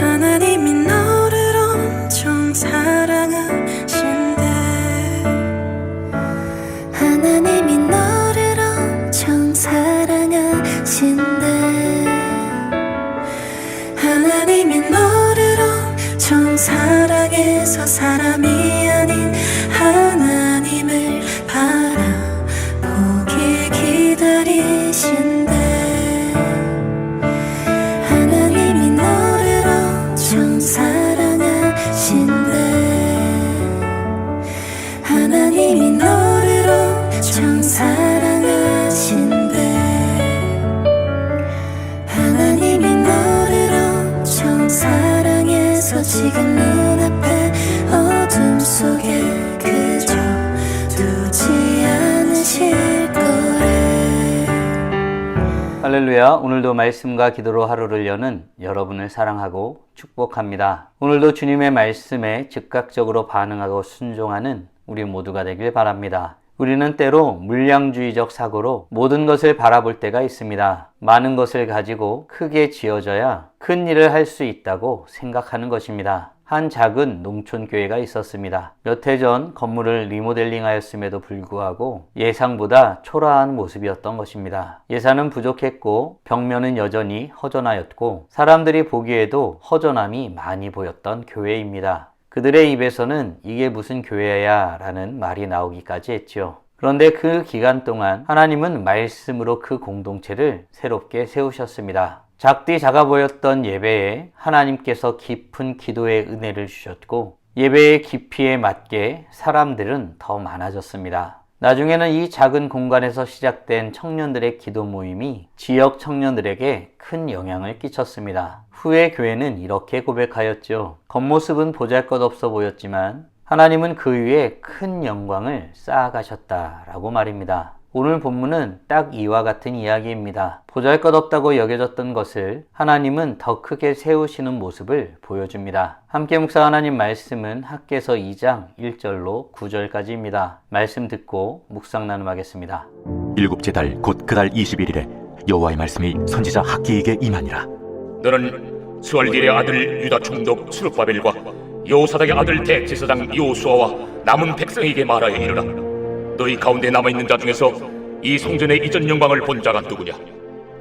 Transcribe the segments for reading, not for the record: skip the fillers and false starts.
하나님이 너를 엄청 사랑하신대. 하나님이 너를 엄청 사랑하신대. 하나님이 너를 엄청 사랑해서 사람이 아닌 하나님을 바라보길 기다리신대. 하나님이 너를 엄청 사랑하신대. 하나님이 너를 엄청 사랑하신대. 하나님이 너를 엄청 사랑해서 지금 눈앞에 어둠 속에 그저 두지 않으실 거래. 할렐루야. 오늘도 말씀과 기도로 하루를 여는 여러분을 사랑하고 축복합니다. 오늘도 주님의 말씀에 즉각적으로 반응하고 순종하는 우리 모두가 되길 바랍니다. 우리는 때로 물량주의적 사고로 모든 것을 바라볼 때가 있습니다. 많은 것을 가지고 크게 지어져야 큰 일을 할 수 있다고 생각하는 것입니다. 한 작은 농촌교회가 있었습니다. 몇 해 전 건물을 리모델링 하였음에도 불구하고 예상보다 초라한 모습이었던 것입니다. 예산은 부족했고 벽면은 여전히 허전하였고 사람들이 보기에도 허전함이 많이 보였던 교회입니다. 그들의 입에서는 이게 무슨 교회야 라는 말이 나오기까지 했죠. 그런데 그 기간 동안 하나님은 말씀으로 그 공동체를 새롭게 세우셨습니다. 작디 작아 보였던 예배에 하나님께서 깊은 기도의 은혜를 주셨고 예배의 깊이에 맞게 사람들은 더 많아졌습니다. 나중에는 이 작은 공간에서 시작된 청년들의 기도 모임이 지역 청년들에게 큰 영향을 끼쳤습니다. 후에 교회는 이렇게 고백하였죠. 겉모습은 보잘것없어 보였지만 하나님은 그 위에 큰 영광을 쌓아가셨다라고 말입니다. 오늘 본문은 딱 이와 같은 이야기입니다. 보잘것없다고 여겨졌던 것을 하나님은 더 크게 세우시는 모습을 보여줍니다. 함께 묵상 하나님 말씀은 학개서 2장 1절로 9절까지입니다. 말씀 듣고 묵상 나눔하겠습니다. 일곱째 달 곧 그 달 21일에 여호와의 말씀이 선지자 학기에게 임하니라. 너는 스월길의 아들 유다 총독 스룹바벨과 여호사닥의 아들 대제사장 여호수아와 남은 백성에게 말하여 이르라. 너희 가운데 남아있는 자 중에서 이 성전의 이전 영광을 본 자가 누구냐?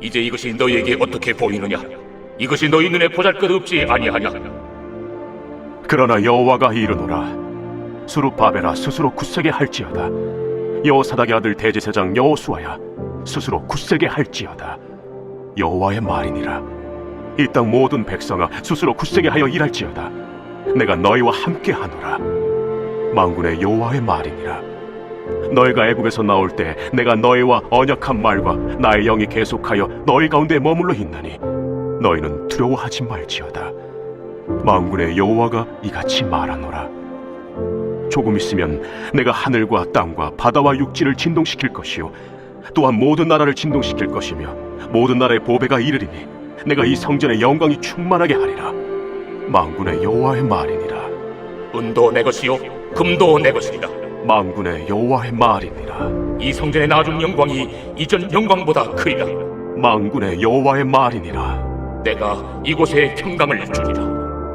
이제 이것이 너희에게 어떻게 보이느냐? 이것이 너희 눈에 보잘것없지 아니하냐? 그러나 여호와가 이르노라. 스룹바벨아 스스로 굳세게 할지어다. 여호사닥의 아들 대제사장 여호수아야 스스로 굳세게 할지어다. 여호와의 말이니라. 이 땅 모든 백성아 스스로 굳세게 하여 일할지어다. 내가 너희와 함께 하노라. 만군의 여호와의 말이니라. 너희가 애굽에서 나올 때 내가 너희와 언약한 말과 나의 영이 계속하여 너희 가운데 머물러 있나니 너희는 두려워하지 말지어다. 만군의 여호와가 이같이 말하노라. 조금 있으면 내가 하늘과 땅과 바다와 육지를 진동시킬 것이요 또한 모든 나라를 진동시킬 것이며 모든 나라의 보배가 이르리니 내가 이 성전의 영광이 충만하게 하리라. 만군의 여호와의 말이니라. 은도 내 것이요 금도 내 것이니라. 만군의 여호와의 말이니라. 이 성전의 나중 영광이 이전 영광보다 크리라. 만군의 여호와의 말이니라. 내가 이곳에 평강을 주리라.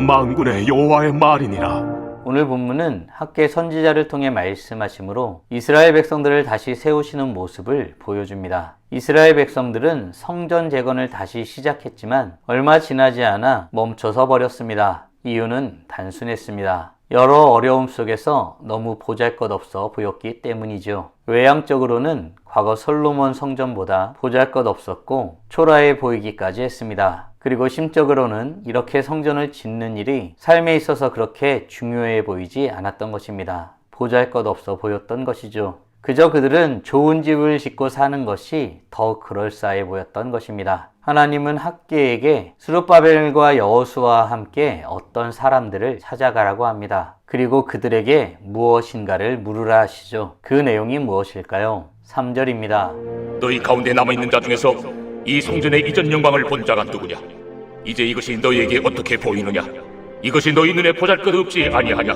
만군의 여호와의 말이니라. 오늘 본문은 학개 선지자를 통해 말씀하심으로 이스라엘 백성들을 다시 세우시는 모습을 보여줍니다. 이스라엘 백성들은 성전 재건을 다시 시작했지만 얼마 지나지 않아 멈춰서 버렸습니다. 이유는 단순했습니다. 여러 어려움 속에서 너무 보잘것없어 보였기 때문이죠. 외향적으로는 과거 솔로몬 성전보다 보잘것없었고 초라해 보이기까지 했습니다. 그리고 심적으로는 이렇게 성전을 짓는 일이 삶에 있어서 그렇게 중요해 보이지 않았던 것입니다. 보잘것없어 보였던 것이죠. 그저 그들은 좋은 집을 짓고 사는 것이 더 그럴싸해 보였던 것입니다. 하나님은 학개에게 스룹바벨과 여호수아와 함께 어떤 사람들을 찾아가라고 합니다. 그리고 그들에게 무엇인가를 물으라 하시죠. 그 내용이 무엇일까요? 3절입니다. 너희 가운데 남아있는 자 중에서 이 성전의 이전 영광을 본 자가 누구냐? 이제 이것이 너희에게 어떻게 보이느냐? 이것이 너희 눈에 보잘것없지 아니하냐?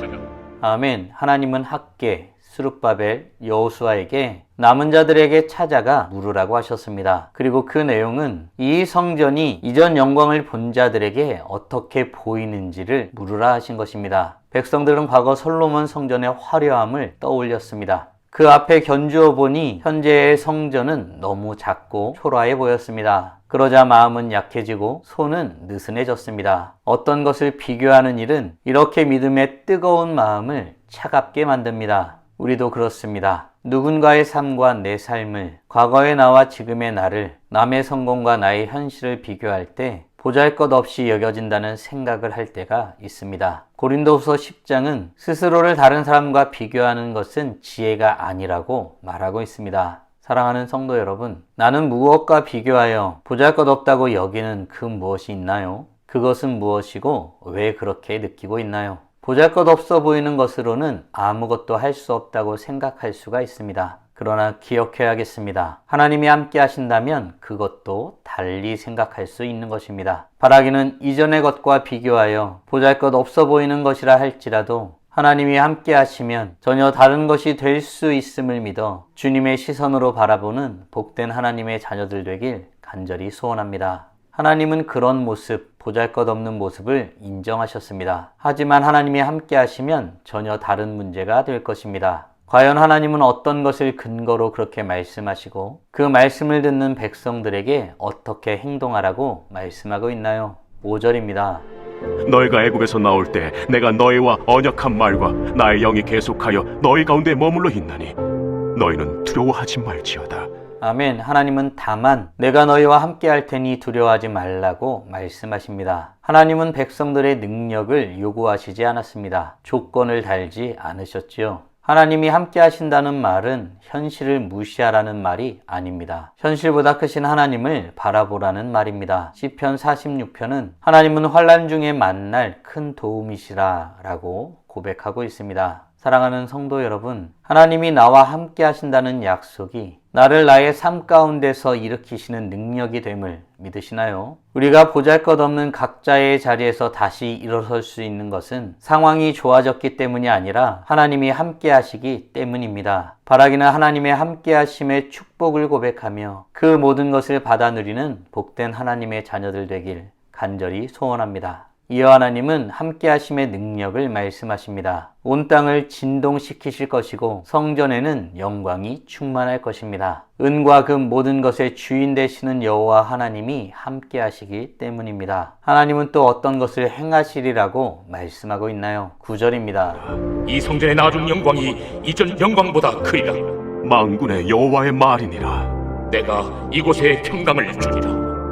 아멘. 하나님은 학개, 스룹바벨, 여호수아에게 남은 자들에게 찾아가 물으라고 하셨습니다. 그리고 그 내용은 이 성전이 이전 영광을 본 자들에게 어떻게 보이는지를 물으라 하신 것입니다. 백성들은 과거 솔로몬 성전의 화려함을 떠올렸습니다. 그 앞에 견주어 보니 현재의 성전은 너무 작고 초라해 보였습니다. 그러자 마음은 약해지고 손은 느슨해졌습니다. 어떤 것을 비교하는 일은 이렇게 믿음의 뜨거운 마음을 차갑게 만듭니다. 우리도 그렇습니다. 누군가의 삶과 내 삶을, 과거의 나와 지금의 나를, 남의 성공과 나의 현실을 비교할 때 보잘것없이 여겨진다는 생각을 할 때가 있습니다. 고린도후서 10장은 스스로를 다른 사람과 비교하는 것은 지혜가 아니라고 말하고 있습니다. 사랑하는 성도 여러분, 나는 무엇과 비교하여 보잘것없다고 여기는 그 무엇이 있나요? 그것은 무엇이고 왜 그렇게 느끼고 있나요? 보잘것없어 보이는 것으로는 아무것도 할 수 없다고 생각할 수가 있습니다. 그러나 기억해야겠습니다. 하나님이 함께 하신다면 그것도 달리 생각할 수 있는 것입니다. 바라기는 이전의 것과 비교하여 보잘것없어 보이는 것이라 할지라도 하나님이 함께 하시면 전혀 다른 것이 될 수 있음을 믿어 주님의 시선으로 바라보는 복된 하나님의 자녀들 되길 간절히 소원합니다. 하나님은 그런 모습, 보잘것없는 모습을 인정하셨습니다. 하지만 하나님이 함께 하시면 전혀 다른 문제가 될 것입니다. 과연 하나님은 어떤 것을 근거로 그렇게 말씀하시고 그 말씀을 듣는 백성들에게 어떻게 행동하라고 말씀하고 있나요? 5절입니다. 너희가 애굽에서 나올 때 내가 너희와 언약한 말과 나의 영이 계속하여 너희 가운데 머물러 있나니 너희는 두려워하지 말지어다. 아멘. 하나님은 다만 내가 너희와 함께 할 테니 두려워하지 말라고 말씀하십니다. 하나님은 백성들의 능력을 요구하시지 않았습니다. 조건을 달지 않으셨지요. 하나님이 함께 하신다는 말은 현실을 무시하라는 말이 아닙니다. 현실보다 크신 하나님을 바라보라는 말입니다. 시편 46편은 하나님은 환난 중에 만날 큰 도움이시라 라고 고백하고 있습니다. 사랑하는 성도 여러분, 하나님이 나와 함께 하신다는 약속이 나를 나의 삶 가운데서 일으키시는 능력이 됨을 믿으시나요? 우리가 보잘것없는 각자의 자리에서 다시 일어설 수 있는 것은 상황이 좋아졌기 때문이 아니라 하나님이 함께 하시기 때문입니다. 바라기는 하나님의 함께 하심의 축복을 고백하며 그 모든 것을 받아 누리는 복된 하나님의 자녀들 되길 간절히 소원합니다. 이어 하나님은 함께 하심의 능력을 말씀하십니다. 온 땅을 진동시키실 것이고 성전에는 영광이 충만할 것입니다. 은과 금 모든 것의 주인 되시는 여호와 하나님이 함께 하시기 때문입니다. 하나님은 또 어떤 것을 행하시리라고 말씀하고 있나요? 9절입니다. 이 성전의 나중 영광이 이전 영광보다 크리라. 만군의 여호와의 말이니라. 내가 이곳에 평강을 주리라.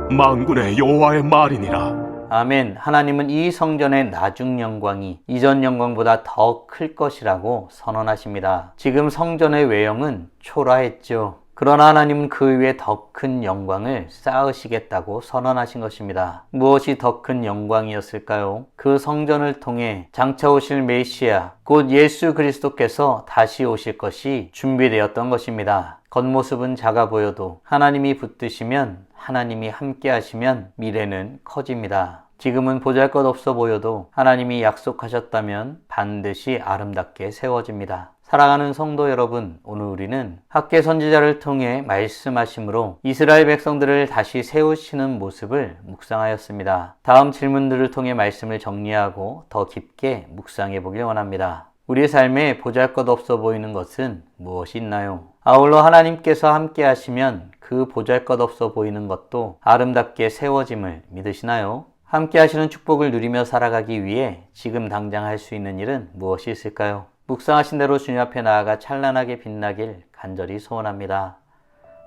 만군의 여호와의 말이니라. 아멘. 하나님은 이 성전의 나중 영광이 이전 영광보다 더 클 것이라고 선언하십니다. 지금 성전의 외형은 초라했죠. 그러나 하나님은 그 위에 더 큰 영광을 쌓으시겠다고 선언하신 것입니다. 무엇이 더 큰 영광이었을까요? 그 성전을 통해 장차 오실 메시아, 곧 예수 그리스도께서 다시 오실 것이 준비되었던 것입니다. 겉모습은 작아 보여도 하나님이 붙드시면, 하나님이 함께 하시면 미래는 커집니다. 지금은 보잘것없어 보여도 하나님이 약속하셨다면 반드시 아름답게 세워집니다. 사랑하는 성도 여러분, 오늘 우리는 학개 선지자를 통해 말씀하심으로 이스라엘 백성들을 다시 세우시는 모습을 묵상하였습니다. 다음 질문들을 통해 말씀을 정리하고 더 깊게 묵상해 보길 원합니다. 우리의 삶에 보잘것없어 보이는 것은 무엇이 있나요? 아울러 하나님께서 함께 하시면 그 보잘것없어 보이는 것도 아름답게 세워짐을 믿으시나요? 함께 하시는 축복을 누리며 살아가기 위해 지금 당장 할 수 있는 일은 무엇이 있을까요? 묵상하신 대로 주님 앞에 나아가 찬란하게 빛나길 간절히 소원합니다.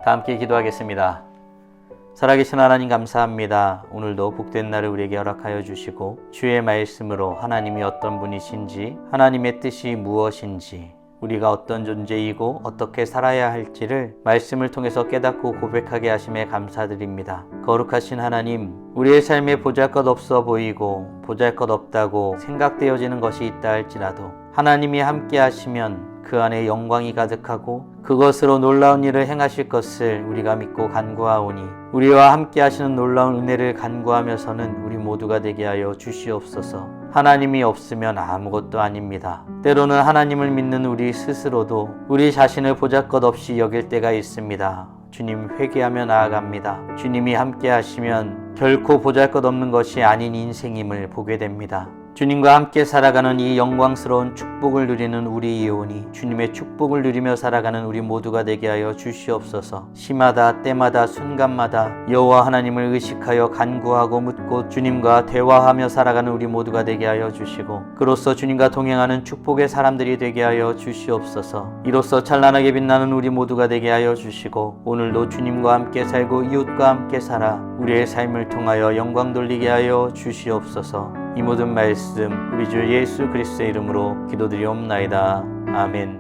다 함께 기도하겠습니다. 살아계신 하나님 감사합니다. 오늘도 복된 날을 우리에게 허락하여 주시고 주의 말씀으로 하나님이 어떤 분이신지, 하나님의 뜻이 무엇인지, 우리가 어떤 존재이고 어떻게 살아야 할지를 말씀을 통해서 깨닫고 고백하게 하심에 감사드립니다. 거룩하신 하나님, 우리의 삶에 보잘것없어 보이고 보잘것없다고 생각되어지는 것이 있다 할지라도 하나님이 함께 하시면 그 안에 영광이 가득하고 그것으로 놀라운 일을 행하실 것을 우리가 믿고 간구하오니 우리와 함께 하시는 놀라운 은혜를 간구하며서는 우리 모두가 되게 하여 주시옵소서. 하나님이 없으면 아무것도 아닙니다. 때로는 하나님을 믿는 우리 스스로도 우리 자신을 보잘것없이 여길 때가 있습니다. 주님, 회개하며 나아갑니다. 주님이 함께 하시면 결코 보잘것없는 것이 아닌 인생임을 보게 됩니다. 주님과 함께 살아가는 이 영광스러운 축복을 누리는 우리 이혼이 주님의 축복을 누리며 살아가는 우리 모두가 되게 하여 주시옵소서. 시마다 때마다 순간마다 여호와 하나님을 의식하여 간구하고 묻고 주님과 대화하며 살아가는 우리 모두가 되게 하여 주시고, 그로써 주님과 동행하는 축복의 사람들이 되게 하여 주시옵소서. 이로써 찬란하게 빛나는 우리 모두가 되게 하여 주시고, 오늘도 주님과 함께 살고 이웃과 함께 살아 우리의 삶을 통하여 영광 돌리게 하여 주시옵소서. 이 모든 말씀 우리 주 예수 그리스도의 이름으로 기도드리옵나이다. 아멘.